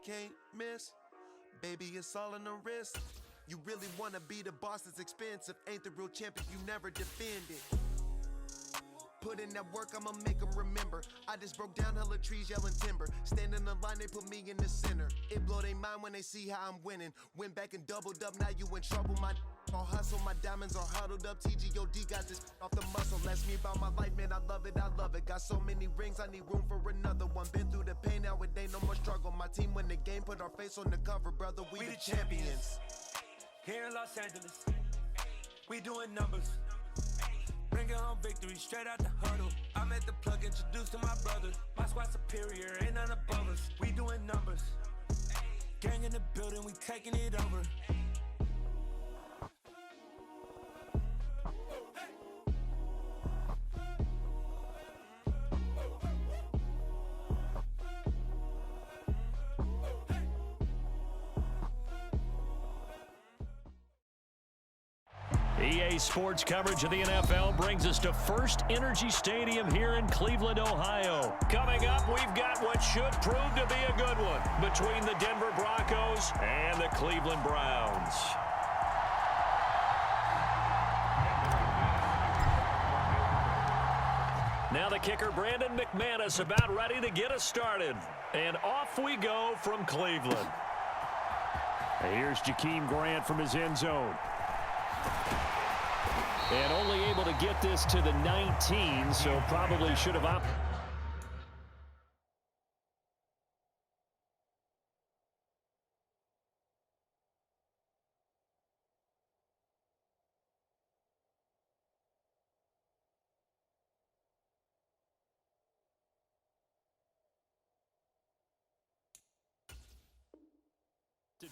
can't miss. Baby, it's all in the wrist. You really wanna be the boss, it's expensive. Ain't the real champion, you never defend it. Put in that work, I'ma make them remember. I just broke down hella trees, yelling timber. Stand in the line, they put me in the center. It blow their mind when they see how I'm winning. Went back and doubled up, now you in trouble. My all hustle, my diamonds are huddled up. TGOD got this off the muscle. Ask me about my life, man, I love it, I love it. Got so many rings, I need room for another one. Been through the pain, now it ain't no more struggle. My team win the game, put our face on the cover, brother. We the champions. Here in Los Angeles, we doing numbers. Bringing home victory straight out the huddle. I'm at the plug, introduced to my brothers. My squad superior, ain't none above us. We doing numbers. Gang in the building, we taking it over. EA Sports coverage of the NFL brings us to First Energy Stadium here in Cleveland, Ohio. Coming up, we've got what should prove to be a good one between the Denver Broncos and the Cleveland Browns. Now the kicker, Brandon McManus, about ready to get us started. And off we go from Cleveland. Here's Jakeem Grant from his end zone. And only able to get this to the 19, so probably should have opted.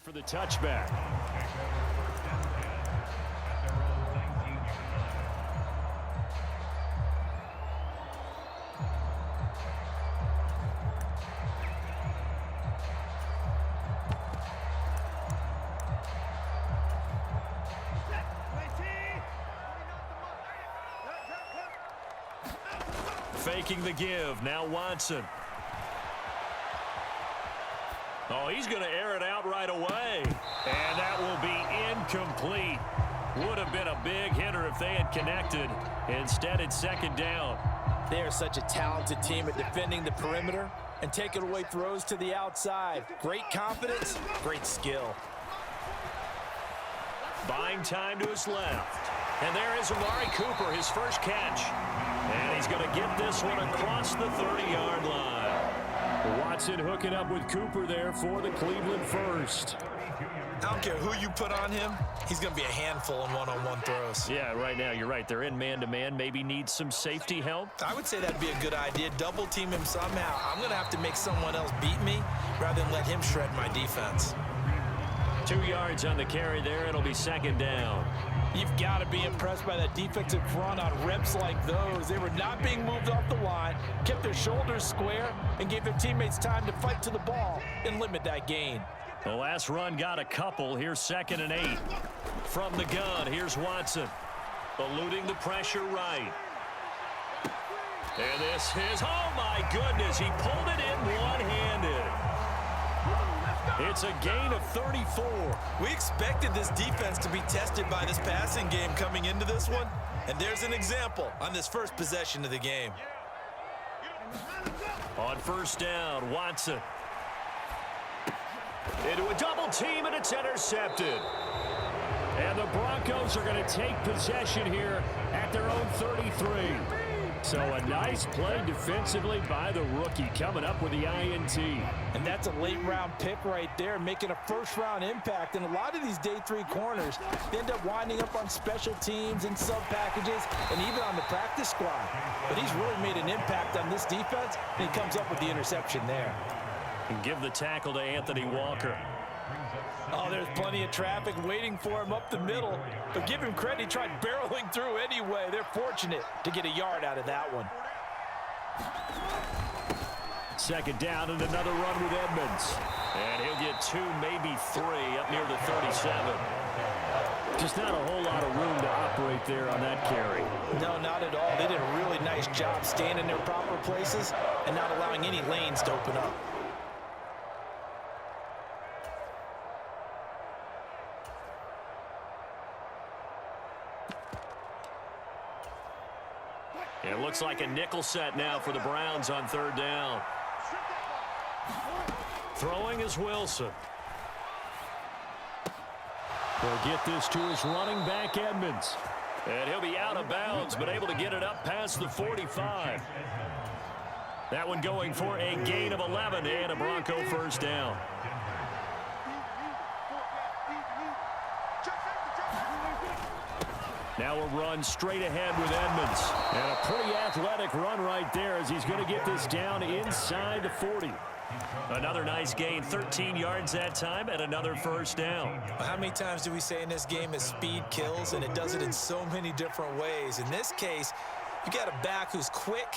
For the touchback. Faking the give. Now Watson. Oh, he's going to air it out right away. And that will be incomplete. Would have been a big hitter if they had connected. Instead, it's second down. They are such a talented team at defending the perimeter and taking away throws to the outside. Great confidence, great skill. Buying time to his left. And there is Amari Cooper, his first catch. And he's going to get this one across the 30-yard line. Watson hooking up with Cooper there for the Cleveland first. I don't care who you put on him, he's going to be a handful in one-on-one throws. Yeah, right now, you're right. They're in man-to-man. Maybe need some safety help. I would say that'd be a good idea. Double team him somehow. I'm going to have to make someone else beat me rather than let him shred my defense. 2 yards on the carry there. It'll be second down. You've got to be impressed by that defensive front on reps like those. They were not being moved off the line, kept their shoulders square, and gave their teammates time to fight to the ball and limit that gain. The last run got a couple. Here's 2nd and 8. From the gun, here's Watson. Eluding the pressure right. And this is, oh my goodness, he pulled it in one-handed. It's a gain of 34. We expected this defense to be tested by this passing game coming into this one, and there's an example on this first possession of the game. On first down, Watson. Into a double team, and it's intercepted. And the Broncos are going to take possession here at their own 33. So a nice play defensively by the rookie, coming up with the INT. And that's a late-round pick right there, making a first-round impact. And a lot of these day 3 corners end up winding up on special teams and sub-packages and even on the practice squad. But he's really made an impact on this defense, and he comes up with the interception there. And give the tackle to Anthony Walker. Oh, there's plenty of traffic waiting for him up the middle. But give him credit, he tried barreling through anyway. They're fortunate to get a yard out of that one. Second down and another run with Edmonds. And he'll get 2, maybe 3 up near the 37. Just not a whole lot of room to operate there on that carry. No, not at all. They did a really nice job staying in their proper places and not allowing any lanes to open up. It looks like a nickel set now for the Browns on third down. Throwing is Wilson. They'll get this to his running back, Edmonds. And he'll be out of bounds, but able to get it up past the 45. That one going for a gain of 11 and a Bronco first down. Now a run straight ahead with Edmonds. And a pretty athletic run right there as he's going to get this down inside the 40. Another nice gain, 13 yards that time, and another first down. How many times do we say in this game is speed kills, and it does it in so many different ways. In this case, you got a back who's quick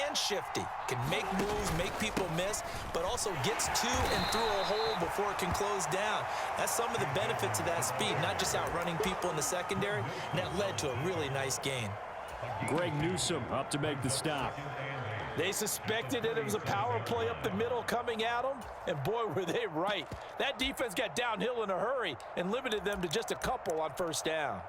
and shifty, can make moves, make people miss, but also gets to and through a hole before it can close down. That's some of the benefits of that speed, not just outrunning people in the secondary, and that led to a really nice gain. Greg Newsome up to make the stop. They suspected that it was a power play up the middle coming at them, and boy, were they right. That defense got downhill in a hurry and limited them to just a couple on first down.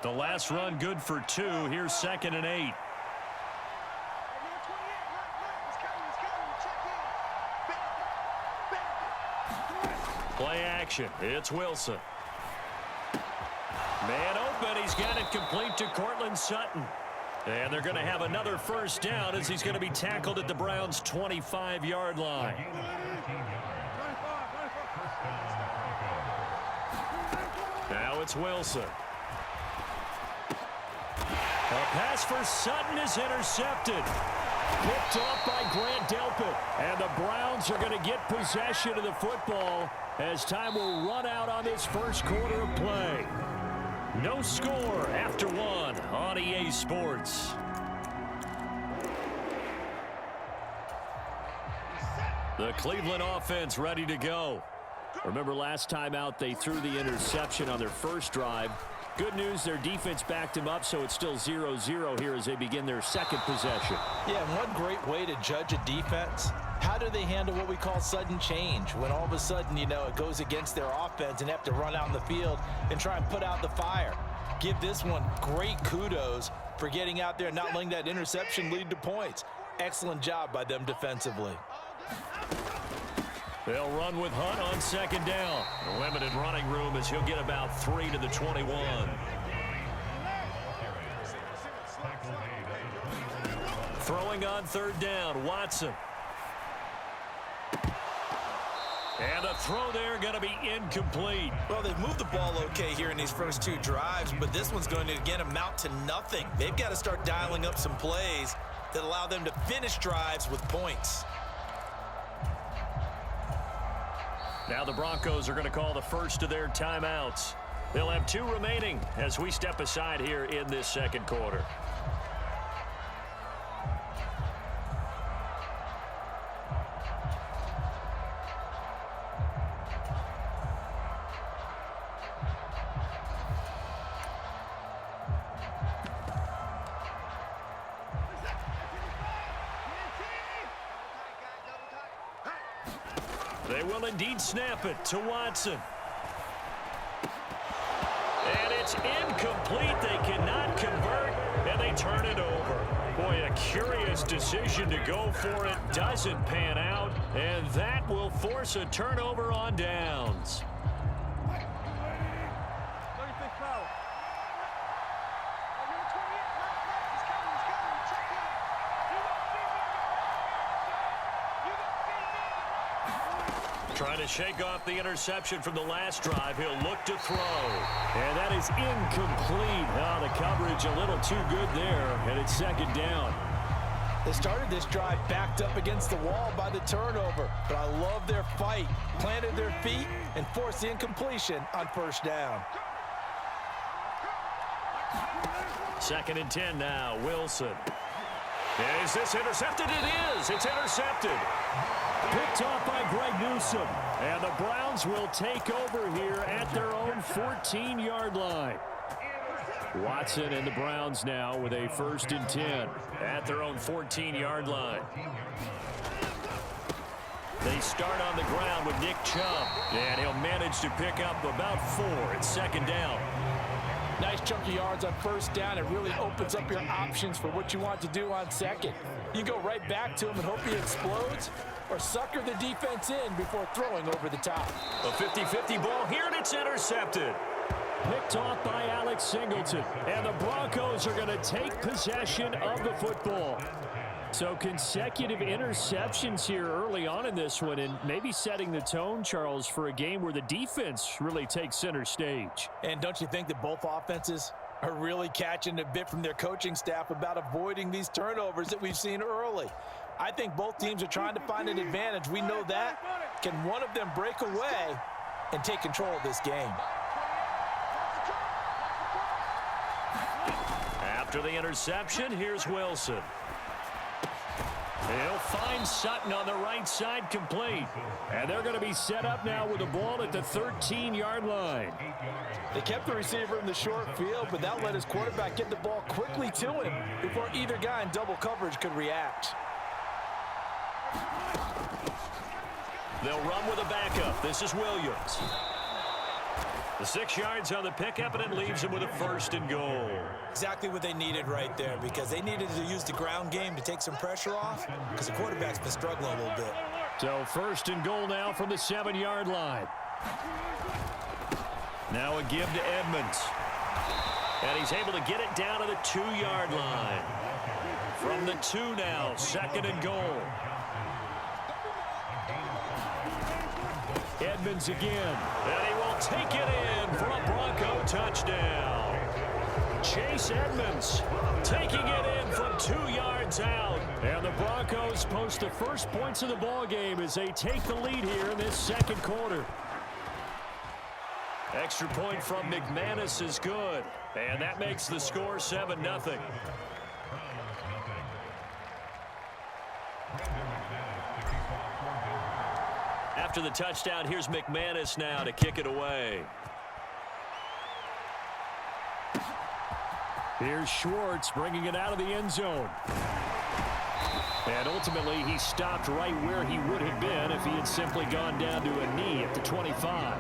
The last run good for 2. Here's 2nd and 8. Play action. It's Wilson. Man open. He's got it complete to Cortland Sutton. And they're going to have another first down as he's going to be tackled at the Browns' 25-yard line. Now it's Wilson. A pass for Sutton is intercepted. Picked off by Grant Delpit. And the Browns are going to get possession of the football as time will run out on this first quarter of play. No score after 1 on EA Sports. The Cleveland offense ready to go. Remember last time out they threw the interception on their first drive. Good news, their defense backed him up, so it's still 0-0 here as they begin their second possession. Yeah, and one great way to judge a defense, how do they handle what we call sudden change? When all of a sudden, you know, it goes against their offense and have to run out in the field and try and put out the fire. Give this one great kudos for getting out there and not letting that interception lead to points. Excellent job by them defensively. They'll run with Hunt on 2nd down. A limited running room as he'll get about 3 to the 21. Throwing on 3rd down, Watson. And a throw there going to be incomplete. Well, they've moved the ball okay here in these first 2 drives, but this one's going to, again, amount to nothing. They've got to start dialing up some plays that allow them to finish drives with points. Now the Broncos are going to call the first of their timeouts. They'll have 2 remaining as we step aside here in this second quarter. They will indeed snap it to Watson. And it's incomplete. They cannot convert, and they turn it over. Boy, a curious decision to go for it. Doesn't pan out, and that will force a turnover on downs. Trying to shake off the interception from the last drive. He'll look to throw. And that is incomplete. Oh, the coverage a little too good there, and it's 2nd down. They started this drive backed up against the wall by the turnover, but I love their fight. Planted their feet and forced the incompletion on 1st down. 2nd and 10 now, Wilson. And is this intercepted? It is. It's intercepted. Picked off by Greg Newsome. And the Browns will take over here at their own 14-yard line. Watson and the Browns now with a 1st and 10 at their own 14-yard line. They start on the ground with Nick Chubb, and he'll manage to pick up about 4 at second down. Nice chunk of yards on first down. It really opens up your options for what you want to do on second. You go right back to him and hope he explodes, or sucker the defense in before throwing over the top. A 50-50 ball here, and it's intercepted. Picked off by Alex Singleton, and the Broncos are going to take possession of the football. So consecutive interceptions here early on in this one, and maybe setting the tone, Charles, for a game where the defense really takes center stage. And don't you think that both offenses are really catching a bit from their coaching staff about avoiding these turnovers that we've seen early? I think both teams are trying to find an advantage. We know that. Can one of them break away and take control of this game? After the interception, here's Wilson. He'll find Sutton on the right side, complete. And they're going to be set up now with the ball at the 13-yard line. They kept the receiver in the short field, but that let his quarterback get the ball quickly to him before either guy in double coverage could react. They'll run with a backup. This is Williams. The 6 yards on the pickup, and it leaves him with a 1st and goal. Exactly what they needed right there, because they needed to use the ground game to take some pressure off, because the quarterback's been struggling a little bit. So 1st and goal now from the 7-yard line. Now a give to Edmonds. And he's able to get it down to the 2-yard line. From the 2 now, 2nd and goal. Edmonds again, and he will take it in for a Bronco touchdown. Chase Edmonds taking it in from 2 yards out. And the Broncos post the first points of the ball game as they take the lead here in this 2nd quarter. Extra point from McManus is good, and that makes the score 7-0. After the touchdown, here's McManus now to kick it away. Here's Schwartz bringing it out of the end zone. And ultimately, he stopped right where he would have been if he had simply gone down to a knee at the 25.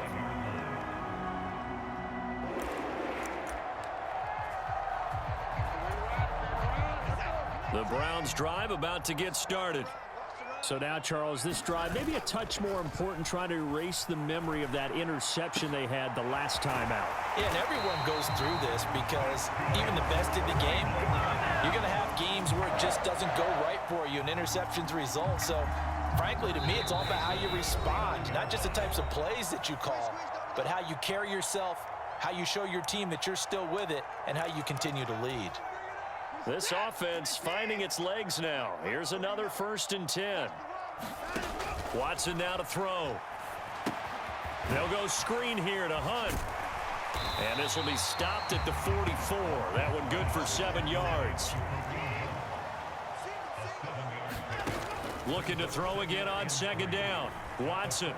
The Browns drive about to get started. So now, Charles, this drive maybe a touch more important, trying to erase the memory of that interception they had the last time out. Yeah, and everyone goes through this because even the best in the game, you're going to have games where it just doesn't go right for you and interceptions result. So, frankly, to me, it's all about how you respond, not just the types of plays that you call, but how you carry yourself, how you show your team that you're still with it, and how you continue to lead. This offense finding its legs now. Here's another 1st and 10. Watson now to throw. They'll go screen here to Hunt. And this will be stopped at the 44. That one good for 7 yards. Looking to throw again on 2nd down. Watson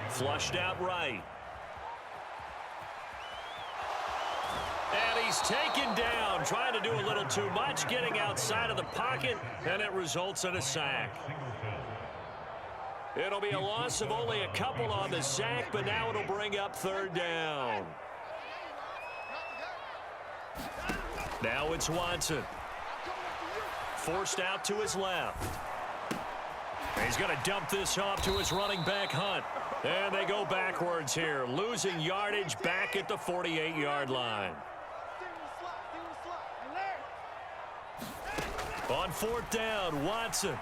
flushed out right. And he's taken down, trying to do a little too much, getting outside of the pocket, and it results in a sack. It'll be a loss of only a couple on the sack, but now it'll bring up 3rd down. Now it's Watson. Forced out to his left. He's going to dump this off to his running back, Hunt. And they go backwards here, losing yardage back at the 48-yard line. On 4th down, Watson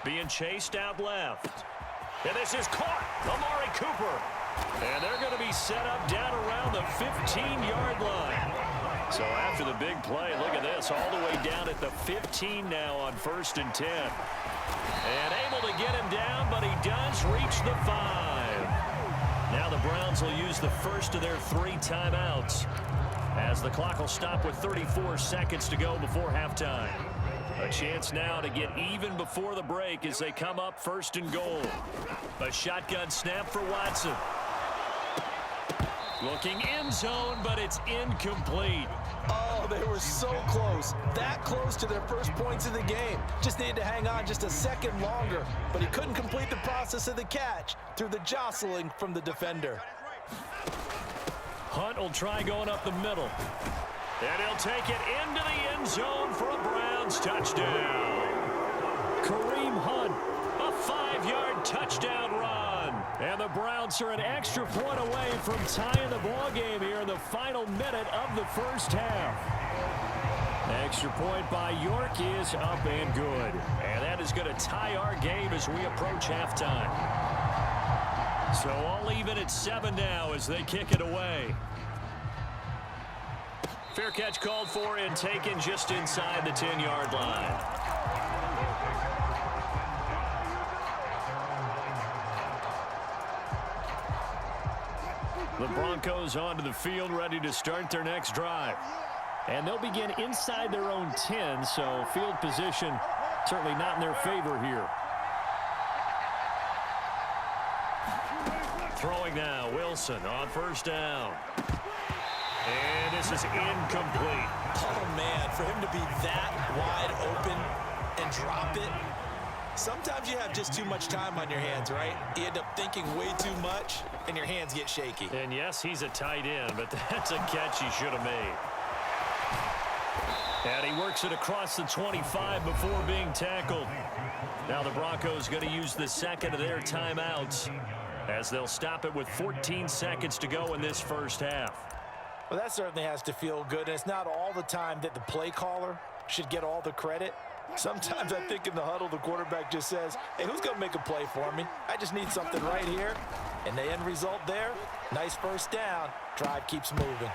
being chased out left. And this is caught. Amari Cooper. And they're going to be set up down around the 15-yard line. So after the big play, look at this, all the way down at the 15 now on 1st and 10. And able to get him down, but he does reach the 5. Now the Browns will use the first of their 3 timeouts, as the clock will stop with 34 seconds to go before halftime. A chance now to get even before the break as they come up 1st and goal. A shotgun snap for Watson. Looking end zone, but it's incomplete. Oh, they were so close. That close to their first points of the game. Just needed to hang on just a second longer, but he couldn't complete the process of the catch through the jostling from the defender. Hunt will try going up the middle. And he'll take it into the end zone for a Browns touchdown. Kareem Hunt, a 5-yard touchdown run. And the Browns are an extra point away from tying the ball game here in the final minute of the first half. Extra point by York is up and good. And that is going to tie our game as we approach halftime. So all even at 7 now as they kick it away. Fair catch called for and taken just inside the 10-yard line. The Broncos onto the field, ready to start their next drive. And they'll begin inside their own 10, so field position certainly not in their favor here. Throwing now, Wilson on first down. And this is incomplete. Oh, man, for him to be that wide open and drop it. Sometimes you have just too much time on your hands, right? You end up thinking way too much, and your hands get shaky. And yes, he's a tight end, but that's a catch he should have made. And he works it across the 25 before being tackled. Now the Broncos going to use the second of their timeouts as they'll stop it with 14 seconds to go in this first half. Well, that certainly has to feel good, and it's not all the time that the play caller should get all the credit. Sometimes I think in the huddle, the quarterback just says, hey, who's going to make a play for me? I just need something right here. And the end result there, nice first down. Drive keeps moving.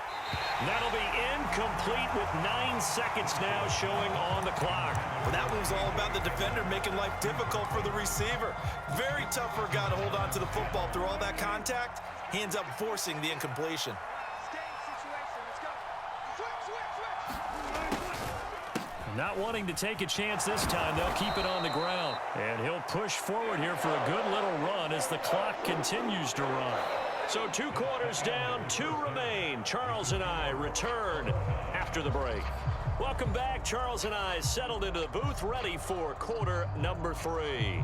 That'll be incomplete with 9 seconds now showing on the clock. Well, that one was all about the defender making life difficult for the receiver. Very tough for a guy to hold on to the football through all that contact. He ends up forcing the incompletion. Not wanting to take a chance this time, they'll keep it on the ground. And he'll push forward here for a good little run as the clock continues to run. So 2 quarters down, 2 remain. Charles and I return after the break. Welcome back. Charles and I settled into the booth, ready for quarter number 3.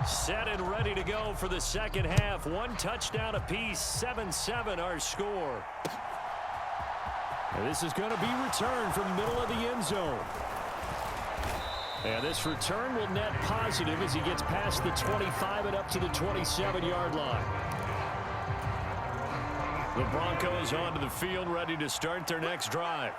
Set and ready to go for the second half. 1 touchdown apiece, 7-7 our score. And this is going to be returned from the middle of the end zone. And this return will net positive as he gets past the 25 and up to the 27-yard line. The Broncos onto the field, ready to start their next drive.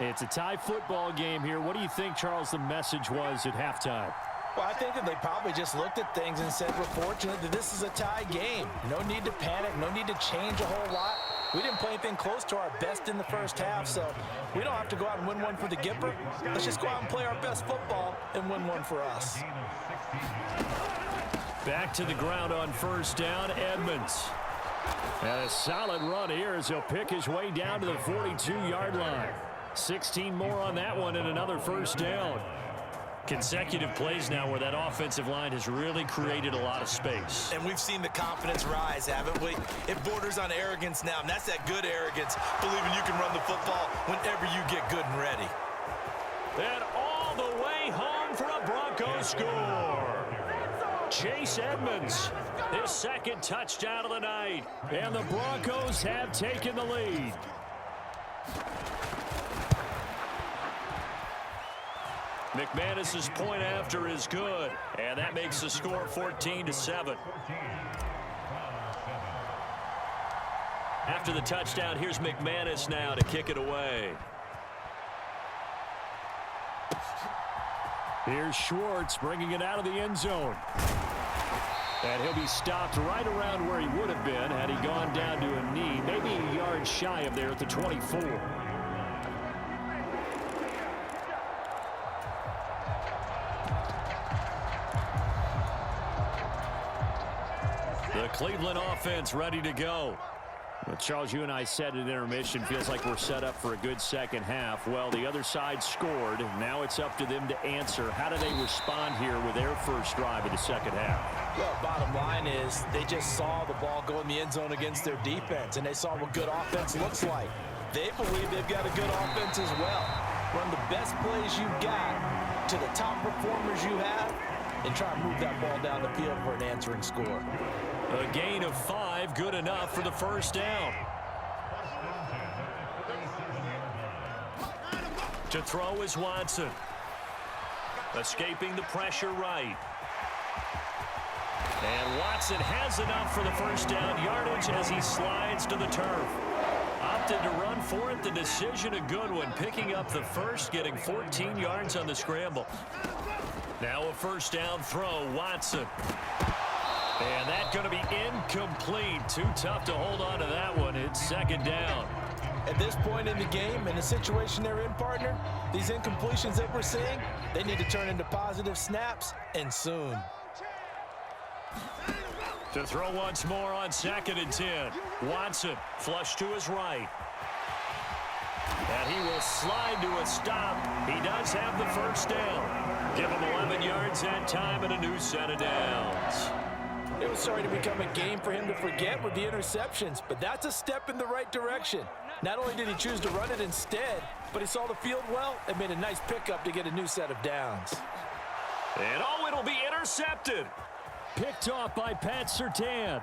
It's a tie football game here. What do you think, Charles, the message was at halftime? Well, I think that they probably just looked at things and said, we're fortunate that this is a tie game. No need to panic, no need to change a whole lot. We didn't play anything close to our best in the first half, so we don't have to go out and win one for the Gipper. Let's just go out and play our best football and win one for us. Back to the ground on first down, Edmonds. And a solid run here as he'll pick his way down to the 42-yard line. 16 more on that one and another first down. Consecutive plays now where that offensive line has really created a lot of space. And we've seen the confidence rise, haven't we? It borders on arrogance now, and that's that good arrogance, believing you can run the football whenever you get good and ready. And all the way home for a Broncos score. Chase Edmonds, his second touchdown of the night. And the Broncos have taken the lead. McManus's point after is good, and that makes the score 14-7. After the touchdown, here's McManus now to kick it away. Here's Schwartz bringing it out of the end zone. And he'll be stopped right around where he would have been had he gone down to a knee, maybe a yard shy of there at the 24. The The Cleveland offense ready to go. Well, Charles, you and I said at intermission, feels like we're set up for a good second half. Well, the other side scored. Now it's up to them to answer. How do they respond here with their first drive of the second half? Well, bottom line is they just saw the ball go in the end zone against their defense, and they saw what good offense looks like. They believe they've got a good offense as well. Run the best plays you've got to the top performers you have, and try and move that ball down the field for an answering score. A gain of 5, good enough for the first down. To throw is Watson. Escaping the pressure right. And Watson has enough for the first down yardage as he slides to the turf. Opted to run for it. The decision a good one. Picking up the first, getting 14 yards on the scramble. Now a first down throw, Watson. And that's going to be incomplete. Too tough to hold on to that one. It's second down. At this point in the game, in the situation they're in, partner, these incompletions that we're seeing, they need to turn into positive snaps, and soon. To throw once more on 2nd and 10. Watson flush to his right. And he will slide to a stop. He does have the first down. Give him 11 yards that time and a new set of downs. It was starting to become a game for him to forget with the interceptions, but that's a step in the right direction. Not only did he choose to run it instead, but he saw the field well and made a nice pickup to get a new set of downs. And oh, it'll be intercepted. Picked off by Pat Surtain.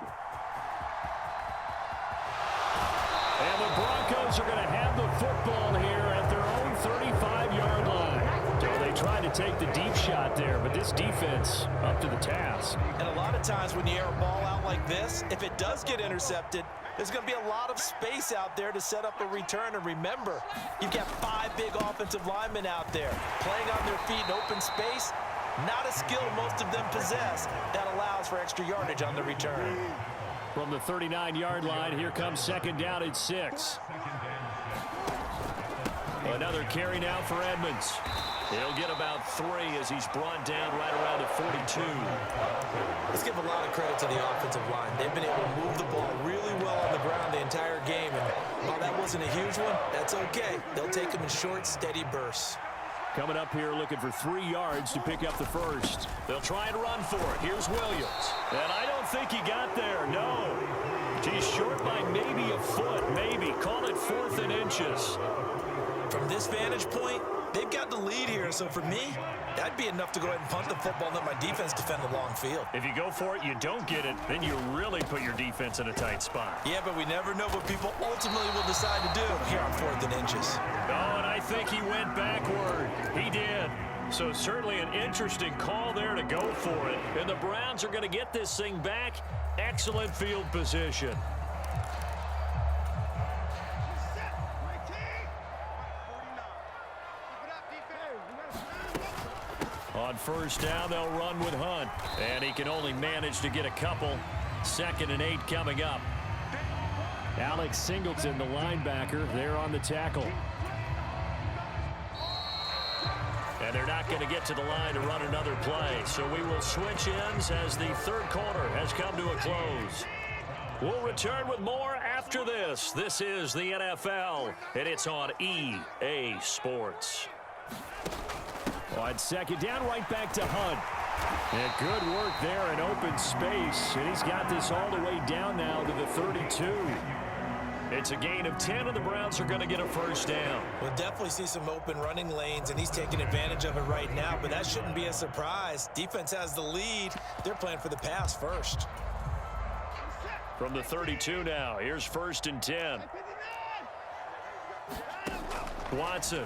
And the Broncos are going to have the football here at their own 35-yard line. So they tried to take the deep shot there, but this defense up to the task. And a lot of times when you air a ball out like this, if it does get intercepted, there's going to be a lot of space out there to set up a return. And remember, you've got 5 big offensive linemen out there playing on their feet in open space. Not a skill most of them possess that allows for extra yardage on the return. From the 39-yard line, here comes second down at 6. Another carry now for Edmonds. He'll get about 3 as he's brought down right around the 42. Let's give a lot of credit to the offensive line. They've been able to move the ball really well on the ground the entire game. And while that wasn't a huge one, that's okay. They'll take them in short, steady bursts. Coming up here looking for 3 yards to pick up the first. They'll try and run for it. Here's Williams. And I don't think he got there. No. He's short by maybe a foot. Maybe. Call it 4th and inches. From this vantage point, they've got the lead here. So for me, that'd be enough to go ahead and punt the football and let my defense defend the long field. If you go for it, you don't get it, then you really put your defense in a tight spot. Yeah, but we never know what people ultimately will decide to do here on 4th and inches. Oh, and I think he went backward. He did. So certainly an interesting call there to go for it. And the Browns are going to get this thing back. Excellent field position. On first down, they'll run with Hunt. And he can only manage to get a couple. 2nd and 8 coming up. Alex Singleton, the linebacker, there on the tackle. And they're not going to get to the line to run another play. So we will switch ends as the third quarter has come to a close. We'll return with more after this. This is the NFL, and it's on EA Sports. On second down, right back to Hunt. And good work there in open space. And he's got this all the way down now to the 32. It's a gain of 10, and the Browns are going to get a first down. We'll definitely see some open running lanes, and he's taking advantage of it right now, but that shouldn't be a surprise. Defense has the lead. They're playing for the pass first. From the 32 now, here's 1st and 10. Watson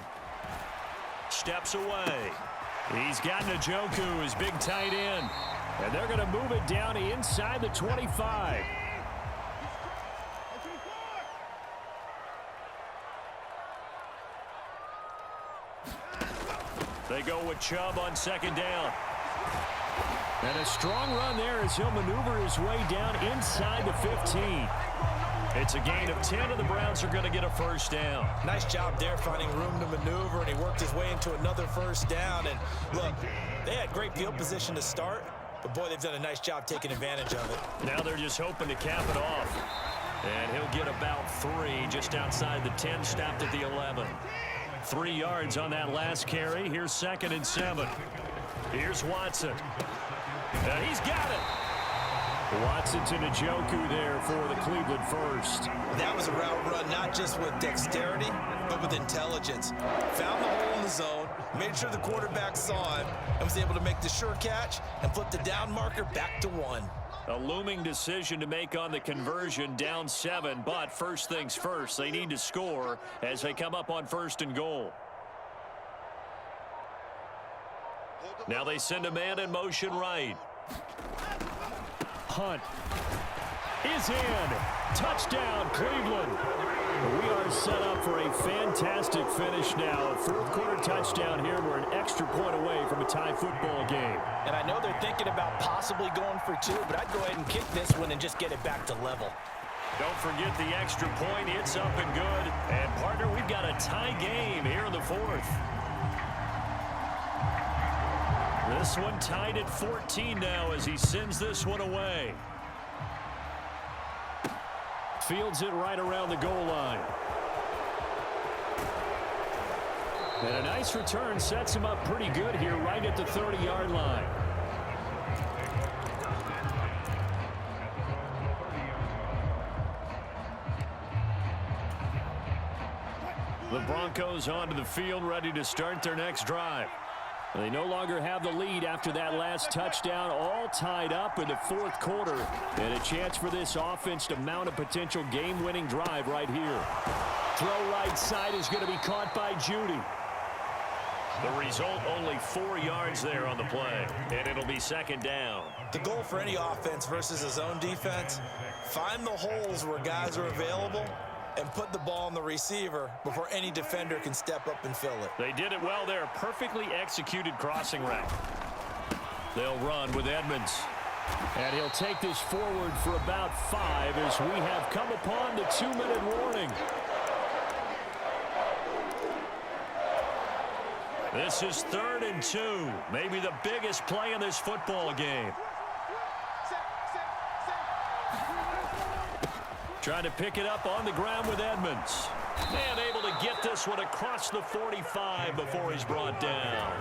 steps away. He's got Njoku, his big tight end. And they're going to move it down inside the 25. They go with Chubb on second down. And a strong run there as he'll maneuver his way down inside the 15. It's a gain of 10, and the Browns are going to get a first down. Nice job there finding room to maneuver, and he worked his way into another first down. And look, they had great field position to start, But, boy, they've done a nice job taking advantage of it. Now they're just hoping to cap it off. And he'll get about 3 just outside the 10, stopped at the 11. 3 yards on that last carry. Here's 2nd and 7. Here's Watson. He's got it. Watson to Njoku there for the Cleveland first. That was a route run not just with dexterity, but with intelligence. Found the hole in the zone, made sure the quarterback saw him, and was able to make the sure catch and flip the down marker back to 1. A looming decision to make on the conversion, down 7, but first things first, they need to score as they come up on 1st and goal. Now they send a man in motion right. Hunt is in. Touchdown, Cleveland. We are set up for a fantastic finish now. A 4th quarter touchdown here. We're an extra point away from a tie football game. And I know they're thinking about possibly going for 2, but I'd go ahead and kick this one and just get it back to level. Don't forget the extra point. It's up and good. And, partner, we've got a tie game here in the 4th. This one tied at 14 now as he sends this one away. Fields it right around the goal line. And a nice return sets him up pretty good here right at the 30-yard line. The Broncos onto the field ready to start their next drive. They no longer have the lead after that last touchdown, all tied up in the 4th quarter. And a chance for this offense to mount a potential game-winning drive right here. Throw right side is going to be caught by Judy. The result, only 4 yards there on the play, and it'll be 2nd down. The goal for any offense versus his own defense, find the holes where guys are available and put the ball on the receiver before any defender can step up and fill it. They did it well there. Perfectly executed crossing route. They'll run with Edmonds. And he'll take this forward for about 5 as we have come upon the 2-minute warning. This is 3rd and 2. Maybe the biggest play in this football game. Trying to pick it up on the ground with Edmonds. And able to get this one across the 45 before he's brought down.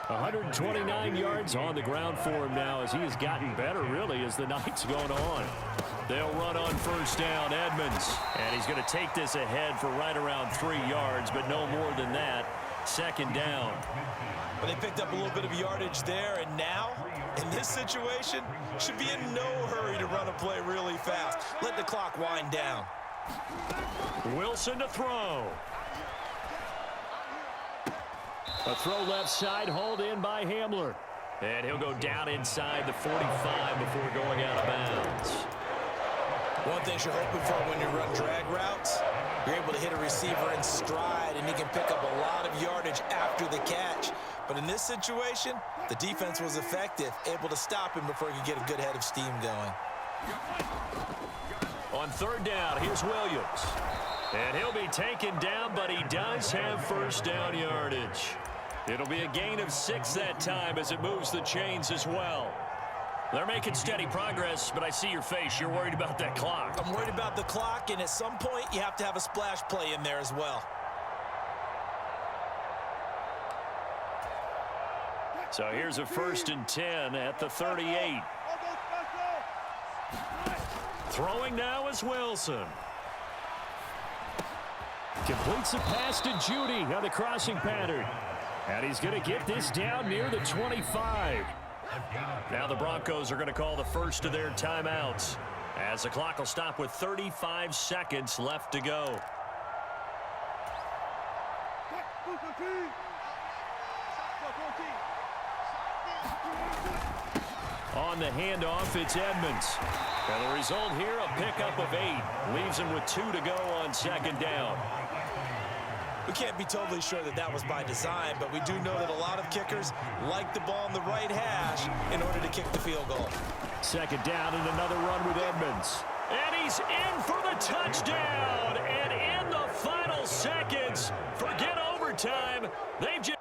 129 yards on the ground for him now as he has gotten better, really, as the night's going on. They'll run on 1st down, Edmonds. And he's going to take this ahead for right around 3 yards, but no more than that. 2nd down. But they picked up a little bit of yardage there, and now, in this situation, should be in no hurry to run a play really fast. Let the clock wind down. Wilson to throw. A throw left side, hauled in by Hamler. And he'll go down inside the 45 before going out of bounds. One thing you're hoping for when you run drag routes, you're able to hit a receiver in stride, and he can pick up a lot of yardage after the catch. But in this situation, the defense was effective, able to stop him before he could get a good head of steam going. On 3rd down, here's Williams. And he'll be taken down, but he does have 1st down yardage. It'll be a gain of 6 that time as it moves the chains as well. They're making steady progress, but I see your face. You're worried about that clock. I'm worried about the clock, and at some point, you have to have a splash play in there as well. So here's a 1st and 10 at the 38. Throwing now is Wilson. Completes the pass to Judy on the crossing pattern. And he's going to get this down near the 25. Now the Broncos are going to call the first of their timeouts as the clock will stop with 35 seconds left to go. On the handoff, it's Edmonds. And the result here, a pickup of 8. Leaves him with 2 to go on 2nd down. We can't be totally sure that that was by design, but we do know that a lot of kickers like the ball on the right hash in order to kick the field goal. 2nd down and another run with Edmonds. And he's in for the touchdown. And in the final seconds, forget overtime. They've just